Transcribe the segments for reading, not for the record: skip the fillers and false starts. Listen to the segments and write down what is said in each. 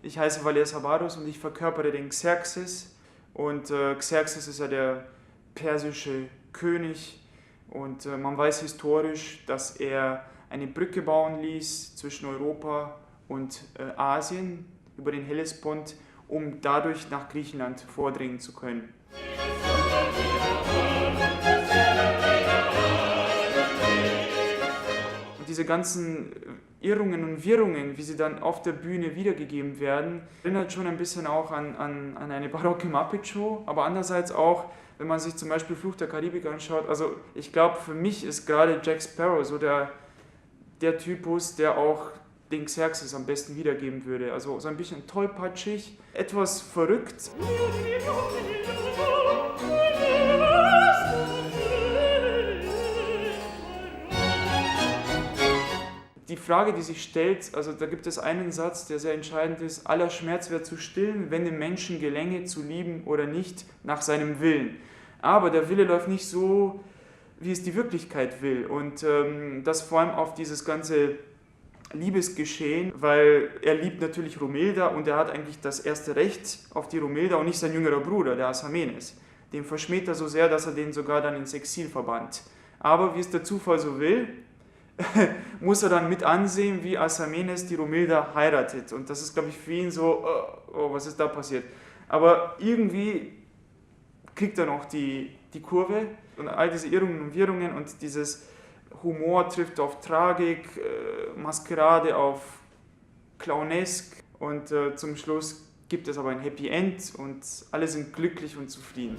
Ich heiße Valer Sabados und ich verkörpere den Xerxes. Und Xerxes ist ja der persische König. Und man weiß historisch, dass er eine Brücke bauen ließ zwischen Europa und Asien über den Hellespont, um dadurch nach Griechenland vordringen zu können. Und diese ganzen Irrungen und Wirrungen, wie sie dann auf der Bühne wiedergegeben werden, erinnert schon ein bisschen auch an eine barocke Muppet-Show, aber andererseits auch, wenn man sich zum Beispiel Fluch der Karibik anschaut, also ich glaube, für mich ist gerade Jack Sparrow so der Typus, der auch den Xerxes am besten wiedergeben würde. Also so ein bisschen tollpatschig, etwas verrückt. Die Frage, die sich stellt, also da gibt es einen Satz, der sehr entscheidend ist: Aller Schmerz wäre zu stillen, wenn dem Menschen gelänge, zu lieben oder nicht, nach seinem Willen. Aber der Wille läuft nicht so, wie es die Wirklichkeit will. Und das vor allem auf dieses ganze Liebesgeschehen, weil er liebt natürlich Romilda und er hat eigentlich das erste Recht auf die Romilda und nicht sein jüngerer Bruder, der Asamenes. Den verschmäht er so sehr, dass er den sogar dann ins Exil verbannt. Aber wie es der Zufall so will, muss er dann mit ansehen, wie Asamenes die Romilda heiratet. Und das ist, glaube ich, für ihn so, oh, was ist da passiert? Aber irgendwie kriegt er noch die Kurve und all diese Irrungen und Wirrungen und dieses Humor trifft auf Tragik, Maskerade auf Clownesk und zum Schluss gibt es aber ein Happy End und alle sind glücklich und zufrieden.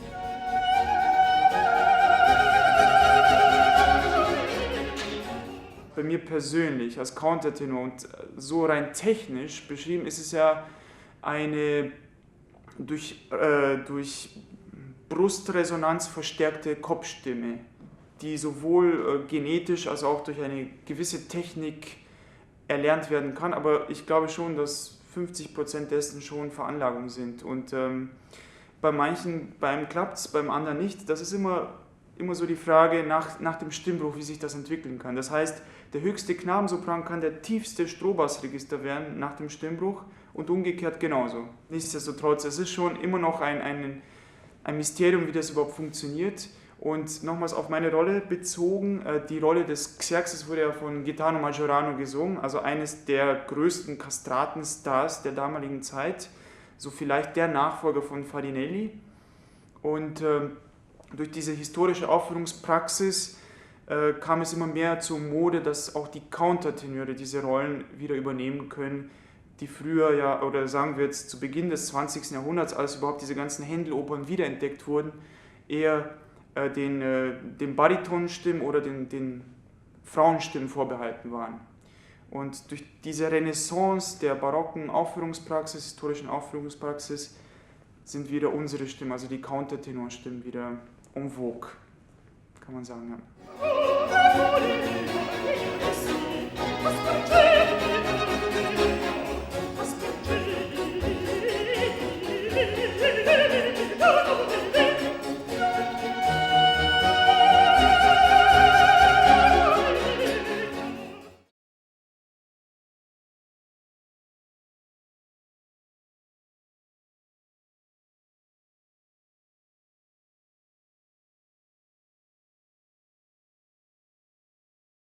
Bei mir persönlich als Countertenor und so rein technisch beschrieben ist es ja eine durch Brustresonanz verstärkte Kopfstimme, die sowohl genetisch als auch durch eine gewisse Technik erlernt werden kann, aber ich glaube schon, dass 50% dessen schon Veranlagung sind. Und bei einem klappt es, beim anderen nicht. Das ist immer so die Frage nach dem Stimmbruch, wie sich das entwickeln kann. Das heißt, der höchste Knabensopran kann der tiefste Strohbassregister werden nach dem Stimmbruch und umgekehrt genauso. Nichtsdestotrotz, es ist schon immer noch ein Mysterium, wie das überhaupt funktioniert. Und nochmals auf meine Rolle bezogen, die Rolle des Xerxes wurde ja von Gaetano Majorano gesungen, also eines der größten Kastratenstars der damaligen Zeit, so vielleicht der Nachfolger von Farinelli. Und durch diese historische Aufführungspraxis kam es immer mehr zur Mode, dass auch die Countertenöre diese Rollen wieder übernehmen können, die früher ja, oder sagen wir jetzt zu Beginn des 20. Jahrhunderts, als überhaupt diese ganzen Händel-Opern wiederentdeckt wurden, eher den Baritonstimmen oder den Frauenstimmen vorbehalten waren. Und durch diese Renaissance der barocken Aufführungspraxis, historischen Aufführungspraxis, sind wieder unsere Stimmen, also die Countertenorstimmen, wieder en vogue, kann man sagen. Ja.